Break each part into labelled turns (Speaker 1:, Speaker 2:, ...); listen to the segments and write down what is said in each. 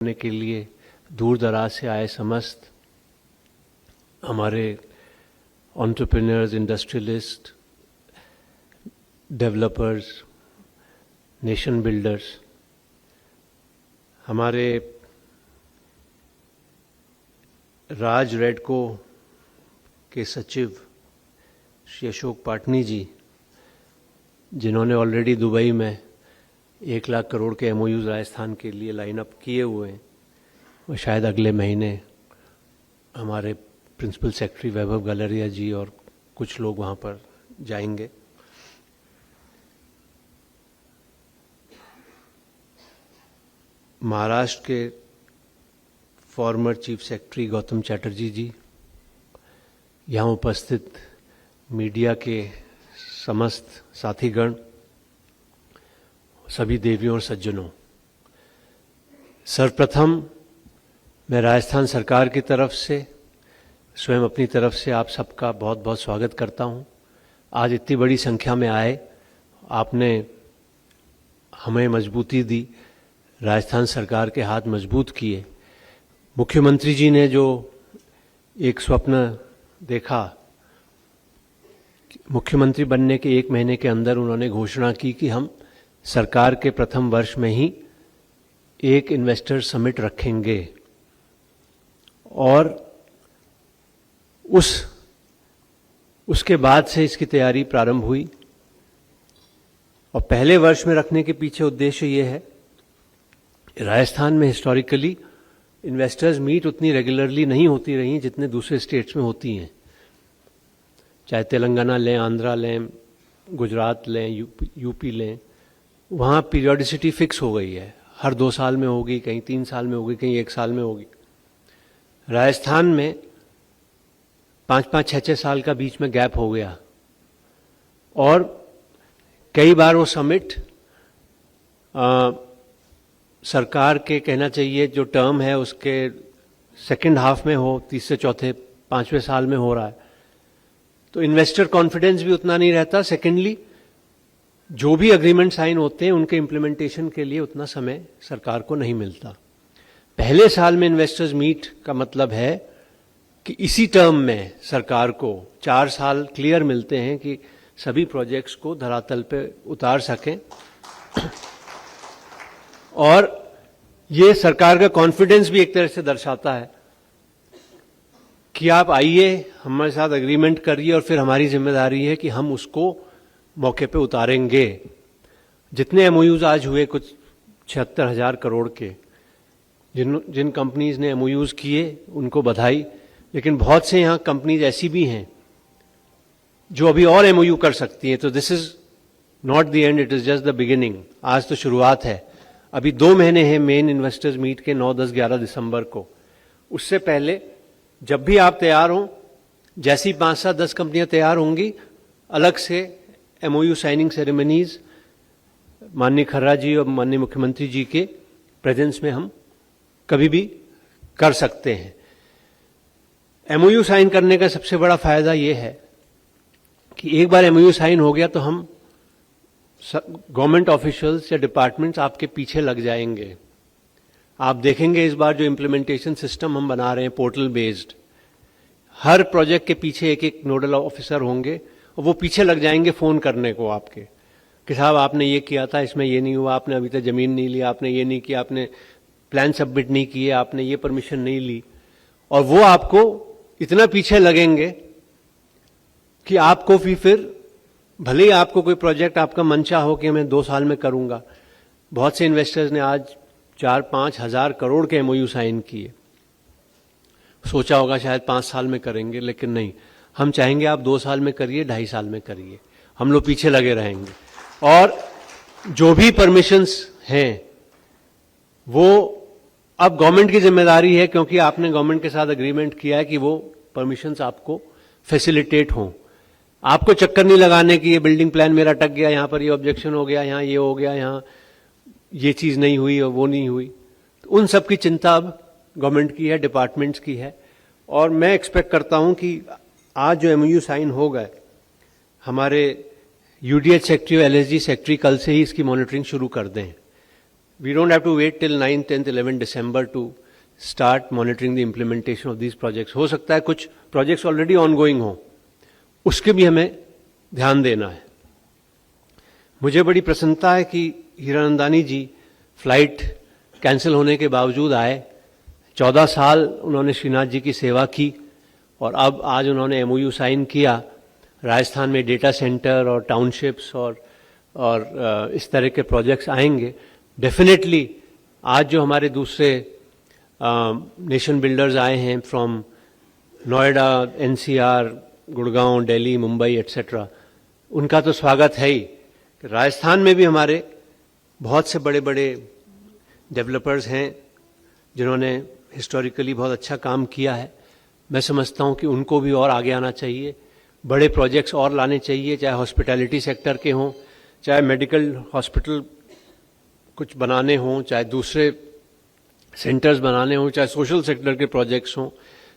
Speaker 1: करने के लिए दूर दराज से आए समस्त हमारे entrepreneurs, industrialist, developers, nation builders, हमारे राज रेडको के सचिव श्री अशोक पाटनी जी, जिन्होंने ऑलरेडी दुबई में 1 लाख करोड़ के MOUs राजस्थान के लिए लाइन अप किए हुए हैं, वो शायद अगले महीने हमारे प्रिंसिपल सेक्रेटरी वैभव गलरिया जी और कुछ लोग वहाँ पर जाएंगे। महाराष्ट्र के former chief secretary Gautam Chatterjee ji, यहाँ उपस्थित मीडिया के समस्त साथीगण, सभी देवियों और सज्जनों, सर्वप्रथम मैं राजस्थान सरकार की तरफ से, स्वयं अपनी तरफ से आप सबका बहुत बहुत स्वागत करता हूं। आज इतनी बड़ी संख्या में आए, आपने हमें मजबूती दी, राजस्थान सरकार के हाथ मजबूत किए। मुख्यमंत्री जी ने जो एक स्वप्न देखा, मुख्यमंत्री बनने के 1 महीने के अंदर उन्होंने घोषणा की कि हम सरकार के प्रथम वर्ष में ही एक इन्वेस्टर समिट रखेंगे, और उसके बाद से इसकी तैयारी प्रारंभ हुई। और पहले वर्ष में रखने के पीछे उद्देश्य ये है, राजस्थान में हिस्टोरिकली इन्वेस्टर्स मीट उतनी रेगुलरली नहीं होती रही जितने दूसरे स्टेट्स में होती हैं। चाहे तेलंगाना लें, आंध्रा लें, गुजरात लें, यूपी लें, वहाँ पीरियोडिसिटी फिक्स हो गई है, हर 2 साल में होगी, कहीं 3 साल में होगी, कहीं 1 साल में होगी। राजस्थान में 5-5, 6-6 साल का बीच में गैप हो गया, और कई बार वो समिट सरकार के, कहना चाहिए जो टर्म है उसके सेकेंड हाफ में हो, तीसरे चौथे 5वें साल में हो रहा है, तो इन्वेस्टर कॉन्फिडेंस भी उतना नहीं रहता। सेकेंडली, जो भी अग्रीमेंट साइन होते हैं उनके इम्प्लीमेंटेशन के लिए उतना समय सरकार को नहीं मिलता। पहले साल में इन्वेस्टर्स मीट का मतलब है कि इसी टर्म में सरकार को 4 साल क्लियर मिलते हैं कि सभी प्रोजेक्ट्स को धरातल पे उतार सकें, और ये सरकार का कॉन्फिडेंस भी एक तरह से दर्शाता है कि आप आइए, हमारे साथ अग्रीमेंट करिए, और फिर हमारी जिम्मेदारी है कि हम उसको मौके पे उतारेंगे। जितने MOUs आज हुए, कुछ 76,000 करोड़ के, जिन कंपनीज ने MOUs किए उनको बधाई, लेकिन बहुत से यहाँ कंपनीज ऐसी भी हैं जो अभी और MOU कर सकती हैं। तो this is not the end, it is just the beginning. आज तो शुरुआत है। अभी 2 महीने हैं मेन इन्वेस्टर्स मीट के, 9, 10, 11 दिसंबर को। उससे पहले जब भी आप तैयार हों, जैसी 5-7, 10 कंपनियां तैयार होंगी, अलग से MOU साइनिंग सेरेमनीज माननीय खर्रा जी और माननीय मुख्यमंत्री जी के प्रेजेंस में हम कभी भी कर सकते हैं। MOU साइन करने का सबसे बड़ा फायदा यह है कि एक बार MOU साइन हो गया तो हम गवर्नमेंट ऑफिशियल्स या डिपार्टमेंट्स आपके पीछे लग जाएंगे। आप देखेंगे इस बार जो इम्प्लीमेंटेशन सिस्टम हम बना रहे हैं पोर्टल बेस्ड, हर प्रोजेक्ट के पीछे एक नोडल ऑफिसर होंगे, और वो पीछे लग जाएंगे फोन करने को आपके कि साहब आपने ये किया था, इसमें ये नहीं हुआ, आपने अभी तक जमीन नहीं ली, आपने ये नहीं किया, आपने प्लान सबमिट नहीं किए, आपने ये परमिशन नहीं ली। और वो आपको इतना पीछे लगेंगे कि आपको फिर भले ही आपको कोई प्रोजेक्ट आपका मंशा हो कि मैं 2 साल में करूंगा। बहुत से इन्वेस्टर्स ने आज 4-5 हजार करोड़ के MOU साइन किए, सोचा होगा शायद 5 साल में करेंगे, लेकिन नहीं, हम चाहेंगे आप 2 साल में करिए, 2.5 साल में करिए, हम लोग पीछे लगे रहेंगे। और जो भी परमिशंस हैं वो अब गवर्नमेंट की जिम्मेदारी है, क्योंकि आपने गवर्नमेंट के साथ अग्रीमेंट किया है कि वो परमिशंस आपको फैसिलिटेट हों। आपको चक्कर नहीं लगाने की ये बिल्डिंग प्लान मेरा अटक गया, यहां पर ये ऑब्जेक्शन हो गया, यहां ये हो गया, यहां ये चीज नहीं हुई और वो नहीं हुई। तो उन सब की चिंता अब गवर्नमेंट की है, डिपार्टमेंट्स की है। और मैं एक्सपेक्ट करता हूं कि आज जो MOU साइन हो गए, हमारे UDH सेक्रेटरी और LSG सेक्रेटरी कल से ही इसकी मॉनिटरिंग शुरू कर दें। we don't have to wait till 9th, 10th, 11th December to start monitoring the implementation of these projects. हो सकता है कुछ projects already ongoing हो, उसके भी हमें ध्यान देना है. मुझे बड़ी प्रसन्नता है कि हीरानंदानी जी फ्लाइट कैंसिल होने के बावजूद आए. 14 साल उन्होंने श्रीनाथ जी की सेवा की और अब आज उन्होंने एमओयू साइन किया. राजस्थान में डेटा सेंटर और टाउनशिप्स और इस तरह के प्रोजेक्ट्स आएंगे. डेफिनेटली आज जो हमारे दूसरे नेशन बिल्डर्स आए हैं from Noida, NCR, Gurgaon, Delhi, Mumbai etcetera, उनका तो स्वागत है ही. राजस्थान में भी हमारे बहुत से बड़े बड़े डेवलपर्स हैं जिन्होंने हिस्टोरिकली बहुत अच्छा काम किया है. मैं समझता हूं कि उनको भी और आगे आना चाहिए, बड़े प्रोजेक्ट्स और लाने चाहिए, चाहे हॉस्पिटैलिटी सेक्टर के हों, चाहे मेडिकल हॉस्पिटल कुछ बनाने हों, चाहे दूसरे सेंटर्स बनाने हों, चाहे सोशल सेक्टर के प्रोजेक्ट्स हों,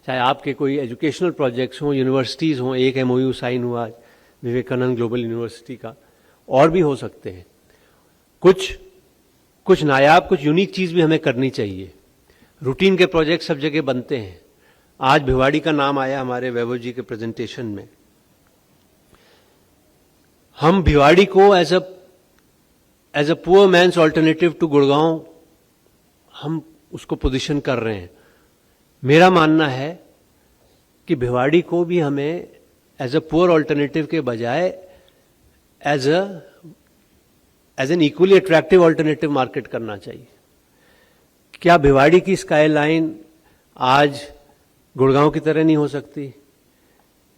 Speaker 1: चाहे आपके कोई एजुकेशनल प्रोजेक्ट्स हों, यूनिवर्सिटीज़ हों. एक एमओयू साइन हुआ विवेकानंद ग्लोबल यूनिवर्सिटी का, और भी हो सकते हैं. कुछ नायाब, कुछ यूनिक चीज़ भी हमें करनी चाहिए. रूटीन के प्रोजेक्ट सब जगह बनते हैं. आज भिवाड़ी का नाम आया हमारे वैभव जी के प्रेजेंटेशन में. हम भिवाड़ी को as a poor man's alternative to Gurgaon हम उसको पोजीशन कर रहे हैं. मेरा मानना है कि भिवाड़ी को भी हमें एज अ पुअर ऑल्टरनेटिव के बजाय as an equally attractive alternative market करना चाहिए. क्या भिवाड़ी की स्काईलाइन आज गुड़गांव की तरह नहीं हो सकती?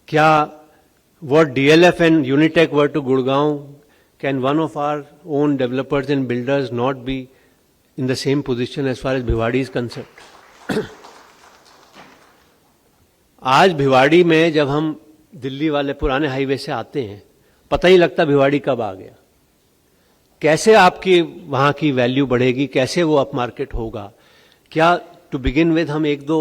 Speaker 1: क्या what DLF and Unitech were to Gurgaon, can one of our own developers and builders not be in the same position as far as Bhiwadi is concerned? आज भिवाड़ी में जब हम दिल्ली वाले पुराने हाईवे से आते हैं, पता ही लगता भिवाड़ी कब आ गया. कैसे आपकी वहां की वैल्यू बढ़ेगी, कैसे वो अप मार्केट होगा? क्या टू बिगिन विद हम एक दो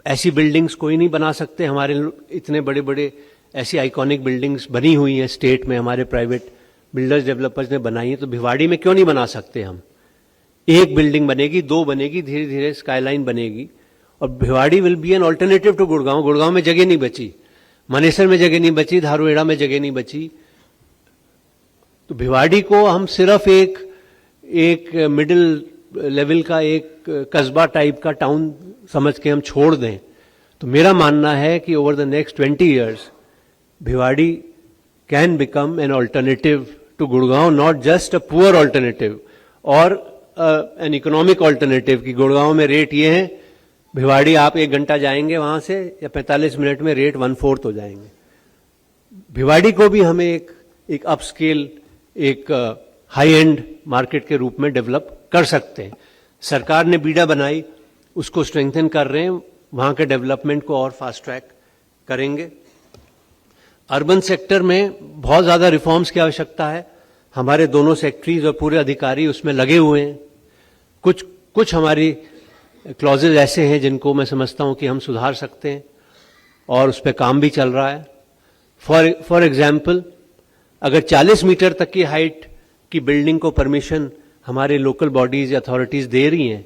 Speaker 1: ऐसी बिल्डिंग्स कोई नहीं बना सकते? हमारे इतने बड़े बड़े ऐसी आइकॉनिक बिल्डिंग्स बनी हुई हैं स्टेट में, हमारे प्राइवेट बिल्डर्स डेवलपर्स ने बनाई है, तो भिवाड़ी में क्यों नहीं बना सकते हम? एक बिल्डिंग बनेगी, दो बनेगी, धीरे धीरे स्काईलाइन बनेगी, और Bhiwadi will be an alternative to Gurgaon. Gurgaon में जगह नहीं बची, मनेसर में जगह नहीं बची, धारूहेड़ा में जगह नहीं बची. तो भिवाड़ी को हम सिर्फ एक मिडिल लेवल का एक कस्बा टाइप का टाउन समझ के हम छोड़ दें, तो मेरा मानना है कि over the next 20 years Bhiwadi can become an alternative to Gurgaon, not just a poor alternative और एन इकोनॉमिक ऑल्टरनेटिव. कि गुड़गांव में रेट ये है, भिवाड़ी आप 1 घंटा जाएंगे वहां से या 45 मिनट में रेट 1/4 हो जाएंगे. भिवाड़ी को भी हमें एक अपस्केल, एक हाई एंड मार्केट के रूप में डेवलप कर सकते हैं. सरकार ने बीडा बनाई, उसको स्ट्रेंथन कर रहे हैं, वहां के डेवलपमेंट को और फास्ट ट्रैक करेंगे. अर्बन सेक्टर में बहुत ज्यादा रिफॉर्म्स की आवश्यकता है. हमारे दोनों सेक्रेटरीज और पूरे अधिकारी उसमें लगे हुए हैं. कुछ हमारी क्लॉजेज ऐसे हैं जिनको मैं समझता हूं कि हम सुधार सकते हैं और उस पर काम भी चल रहा है. फॉर एग्जाम्पल, अगर 40 मीटर तक की हाइट की बिल्डिंग को परमिशन हमारे लोकल बॉडीज या अथॉरिटीज दे रही हैं,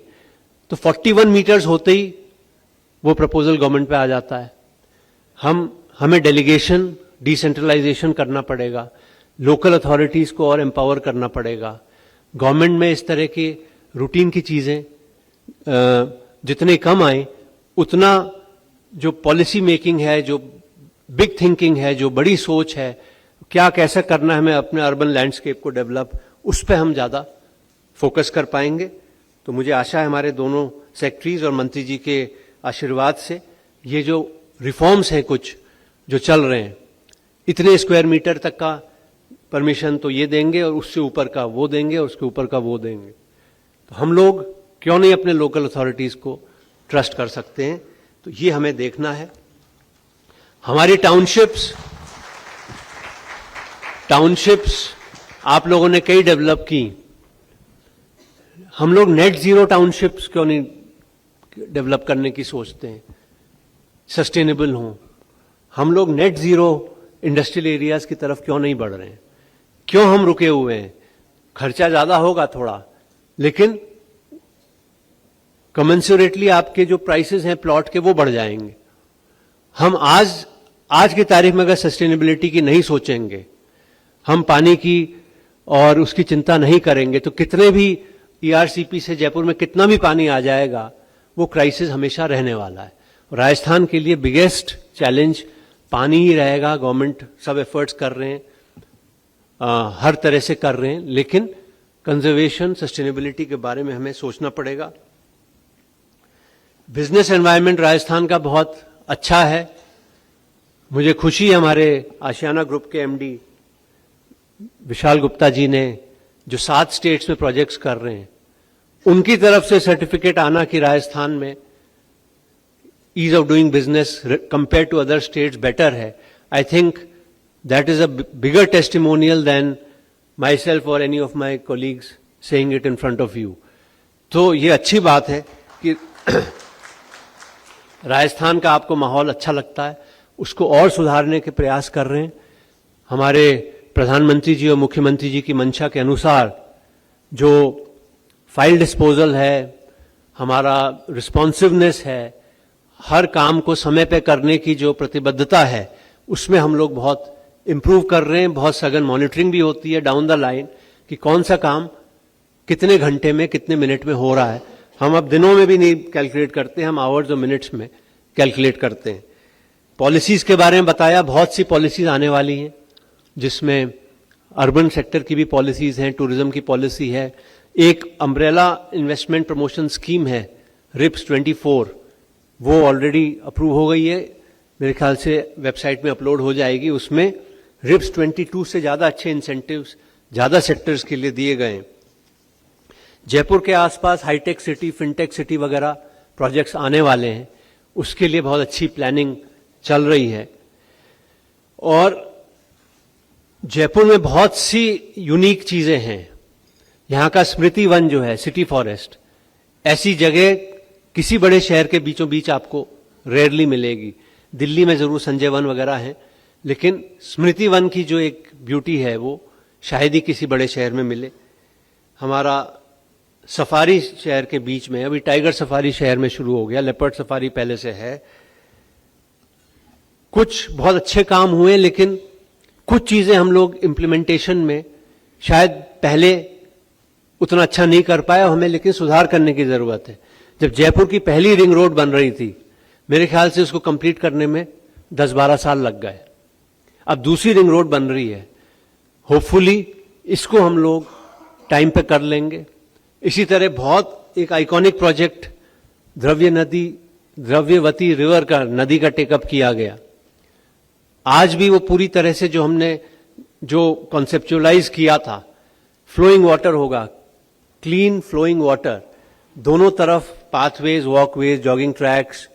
Speaker 1: तो 41 मीटर्स होते ही वो प्रपोजल गवर्नमेंट पे आ जाता है. हमें डेलीगेशन, डिसेंट्रलाइजेशन करना पड़ेगा, लोकल अथॉरिटीज को और एम्पावर करना पड़ेगा. गवर्नमेंट में इस तरह की रूटीन की चीजें जितने कम आए, उतना जो पॉलिसी मेकिंग है, जो बिग थिंकिंग है, जो बड़ी सोच है, क्या कैसा करना है हमें अपने अर्बन लैंडस्केप को डेवलप, उस पर हम ज्यादा फोकस कर पाएंगे. तो मुझे आशा है हमारे दोनों सेक्रेटरीज और मंत्री जी के आशीर्वाद से ये जो रिफॉर्म्स हैं कुछ जो चल रहे हैं, इतने स्क्वायर मीटर तक का परमिशन तो ये देंगे और उससे ऊपर का वो देंगे और उसके ऊपर का वो देंगे, तो हम लोग क्यों नहीं अपने लोकल अथॉरिटीज को ट्रस्ट कर सकते हैं? तो ये हमें देखना है. हमारी टाउनशिप्स आप लोगों ने कई डेवलप की. हम लोग नेट जीरो टाउनशिप्स क्यों नहीं डेवलप करने की सोचते हैं, सस्टेनेबल हों? हम लोग नेट जीरो इंडस्ट्रियल एरियाज की तरफ क्यों नहीं बढ़ रहे हैं? क्यों हम रुके हुए हैं? खर्चा ज्यादा होगा थोड़ा, लेकिन कमेंसुरेटली आपके जो प्राइसेस हैं प्लॉट के वो बढ़ जाएंगे। हम आज की तारीख में अगर सस्टेनेबिलिटी की नहीं सोचेंगे, हम पानी की और उसकी चिंता नहीं करेंगे, तो कितने भी ईआरसीपी से जयपुर में कितना भी पानी आ जाएगा, वो क्राइसिस हमेशा रहने वाला है। राजस्थान के लिए बिगेस्ट चैलेंज पानी ही रहेगा। गवर्नमेंट सब एफर्ट्स कर रहे हैं, हर तरह से कर रहे हैं, लेकिन कंजर्वेशन, सस्टेनेबिलिटी के बारे में हमें सोचना पड़ेगा। बिजनेस एनवायरनमेंट राजस्थान का बहुत अच्छा है। मुझे खुशी है हमारे आशियाना ग्रुप के एमडी विशाल गुप्ता जी ने जो 7 स्टेट्स में प्रोजेक्ट्स कर रहे हैं, उनकी तरफ से सर्टिफिकेट आना कि राजस्थान में ease of doing business compare to other states better है, I think that is a bigger testimonial than myself और any of my colleagues saying it in front of you. तो ये अच्छी बात है कि राजस्थान का आपको माहौल अच्छा लगता है, उसको और सुधारने के प्रयास कर रहे हैं। हमारे प्रधानमंत्री जी और मुख्यमंत्री जी की मंशा के अनुसार जो फाइल डिस्पोजल है, हमारा रिस्पॉन्सिवनेस है, हर काम को समय पे करने की जो प्रतिबद्धता है, उसमें हम लोग बहुत इंप्रूव कर रहे हैं। बहुत सघन मॉनिटरिंग भी होती है डाउन द लाइन कि कौन सा काम कितने घंटे में, कितने मिनट में हो रहा है। हम अब दिनों में भी नहीं कैलकुलेट करते, हम आवर्स और मिनट्स में कैलकुलेट करते हैं। पॉलिसीज के बारे में बताया, बहुत सी पॉलिसीज आने वाली हैं, जिसमें अर्बन सेक्टर की भी पॉलिसीज हैं, टूरिज्म की पॉलिसी है, एक अम्ब्रेला इन्वेस्टमेंट प्रमोशन स्कीम है रिप्स 24, वो ऑलरेडी अप्रूव हो गई है, मेरे ख्याल से वेबसाइट में अपलोड हो जाएगी। उसमें रिप्स 22 से ज्यादा अच्छे इंसेंटिव्स ज्यादा सेक्टर्स के लिए दिए गए हैं। जयपुर के आसपास हाईटेक सिटी, फिनटेक सिटी वगैरह प्रोजेक्ट्स आने वाले हैं, उसके लिए बहुत अच्छी प्लानिंग चल रही है। और जयपुर में बहुत सी यूनिक चीजें हैं। यहां का स्मृति वन जो है, सिटी फॉरेस्ट, ऐसी जगह किसी बड़े शहर के बीचों बीच आपको रेयरली मिलेगी। दिल्ली में जरूर संजय वन वगैरह है, लेकिन स्मृति वन की जो एक ब्यूटी है वो शायद ही किसी बड़े शहर में मिले। हमारा सफारी शहर के बीच में, अभी टाइगर सफारी शहर में शुरू हो गया, लेपर्ड सफारी पहले से है। कुछ बहुत अच्छे काम हुए, लेकिन कुछ चीजें हम लोग इम्प्लीमेंटेशन में शायद पहले उतना अच्छा नहीं कर पाए, हमें लेकिन सुधार करने की जरूरत है। जब जयपुर की पहली रिंग रोड बन रही थी, मेरे ख्याल से उसको कंप्लीट करने में 10-12 साल लग गए। अब दूसरी रिंग रोड बन रही है, होपफुली इसको हम लोग टाइम पे कर लेंगे। इसी तरह बहुत एक आइकॉनिक प्रोजेक्ट द्रव्यवती रिवर का, नदी का टेकअप किया गया। आज भी वो पूरी तरह से जो हमने जो कॉन्सेप्चुअलाइज किया था, फ्लोइंग वाटर होगा, क्लीन फ्लोइंग वाटर, दोनों तरफ pathways, walkways, jogging tracks,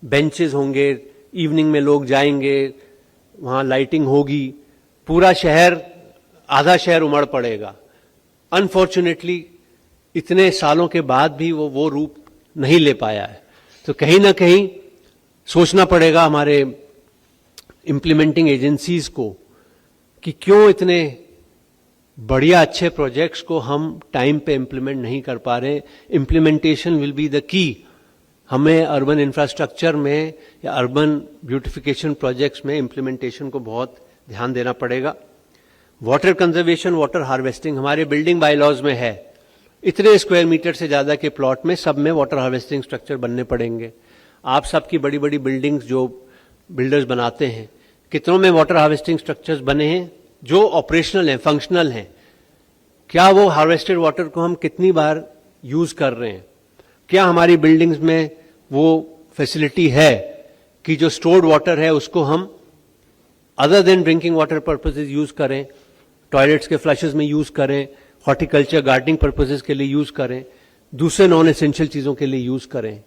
Speaker 1: benches होंगे, इवनिंग में लोग जाएंगे, वहां लाइटिंग होगी, पूरा शहर, आधा शहर उमड़ पड़ेगा। अनफॉर्चुनेटली इतने सालों के बाद भी वो रूप नहीं ले पाया है। तो कहीं ना कहीं सोचना पड़ेगा हमारे इंप्लीमेंटिंग एजेंसीज को कि क्यों इतने बढ़िया अच्छे प्रोजेक्ट्स को हम टाइम पे इंप्लीमेंट नहीं कर पा रहे। Implementation will be the key. हमें अर्बन इंफ्रास्ट्रक्चर में या अर्बन ब्यूटिफिकेशन प्रोजेक्ट्स में इंप्लीमेंटेशन को बहुत ध्यान देना पड़ेगा। वाटर कंजर्वेशन, वाटर हार्वेस्टिंग हमारे बिल्डिंग बायलॉज में है। इतने स्क्वायर मीटर से ज्यादा के प्लॉट में सब में वाटर हार्वेस्टिंग स्ट्रक्चर बनने पड़ेंगे। आप सबकी बड़ी बड़ी बिल्डिंग्स जो बिल्डर्स बनाते हैं, कितनों में वाटर हार्वेस्टिंग स्ट्रक्चर्स बने हैं जो ऑपरेशनल हैं, फंक्शनल हैं? क्या वो हार्वेस्टेड वाटर को हम कितनी बार यूज कर रहे हैं? क्या हमारी बिल्डिंग्स में वो फैसिलिटी है कि जो स्टोर्ड वाटर है उसको हम other than drinking water purposes use करें, टॉयलेट्स के फ्लशेज में यूज करें, हॉर्टिकल्चर गार्डनिंग पर्पसेज के लिए यूज करें, दूसरे नॉन एसेंशियल चीजों के लिए यूज करें?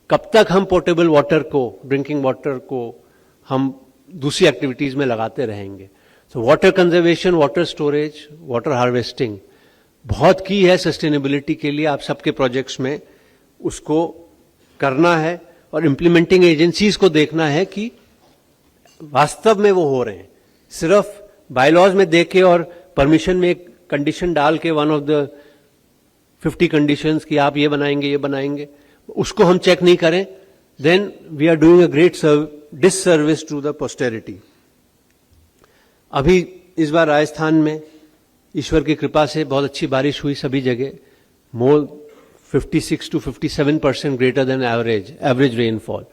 Speaker 1: कब तक हम पोर्टेबल वाटर को, ड्रिंकिंग वाटर को हम दूसरी एक्टिविटीज में लगाते रहेंगे? तो water conservation, water storage, water harvesting बहुत की है सस्टेनेबिलिटी के लिए। आप सबके प्रोजेक्ट्स में उसको करना है और इंप्लीमेंटिंग एजेंसीज को देखना है कि वास्तव में वो हो रहे हैं। सिर्फ बायलॉज में देख के और परमिशन में एक कंडीशन डाल के वन ऑफ द 50 कंडीशंस कि आप ये बनाएंगे, उसको हम चेक नहीं करें, then we are doing a great disservice to the posterity. अभी इस बार राजस्थान में ईश्वर की कृपा से बहुत अच्छी बारिश हुई सभी जगह, मोर 56 to 57% greater than average rainfall.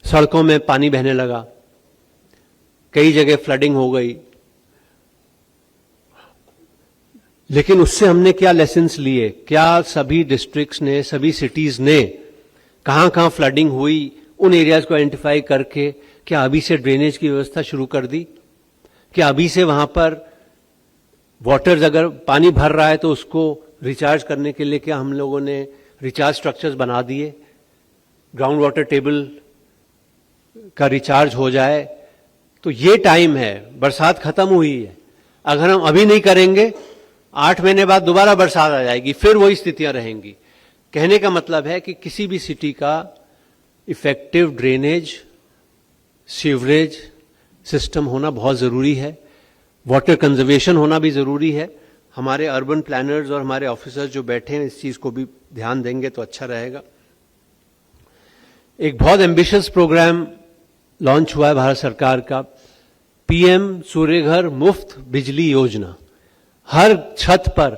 Speaker 1: सड़कों में पानी बहने लगा, कई जगह फ्लडिंग हो गई। लेकिन उससे हमने क्या लेसन्स लिए, क्या सभी डिस्ट्रिक्ट्स ने, सभी सिटीज ने कहां कहां फ्लडिंग हुई उन एरियाज को आइडेंटिफाई करके क्या अभी से ड्रेनेज की व्यवस्था शुरू कर दी, क्या अभी से वहां पर वाटर्स अगर पानी भर रहा है तो उसको रिचार्ज करने के लिए क्या हम लोगों ने रिचार्ज स्ट्रक्चर्स बना दिए, ग्राउंड वाटर टेबल का रिचार्ज हो जाए। तो ये टाइम है, बरसात खत्म हुई है, अगर हम अभी नहीं करेंगे 8 महीने बाद दोबारा बरसात आ जाएगी, फिर वही स्थितियां रहेंगी। कहने का मतलब है कि किसी भी सिटी का इफेक्टिव ड्रेनेज सीवरेज सिस्टम होना बहुत जरूरी है, वाटर कंजर्वेशन होना भी जरूरी है। हमारे अर्बन प्लानर्स और हमारे ऑफिसर्स जो बैठे हैं इस चीज को भी ध्यान देंगे तो अच्छा रहेगा। एक बहुत एम्बिशियस प्रोग्राम लॉन्च हुआ है भारत सरकार का, पीएम सूर्यघर मुफ्त बिजली योजना। हर छत पर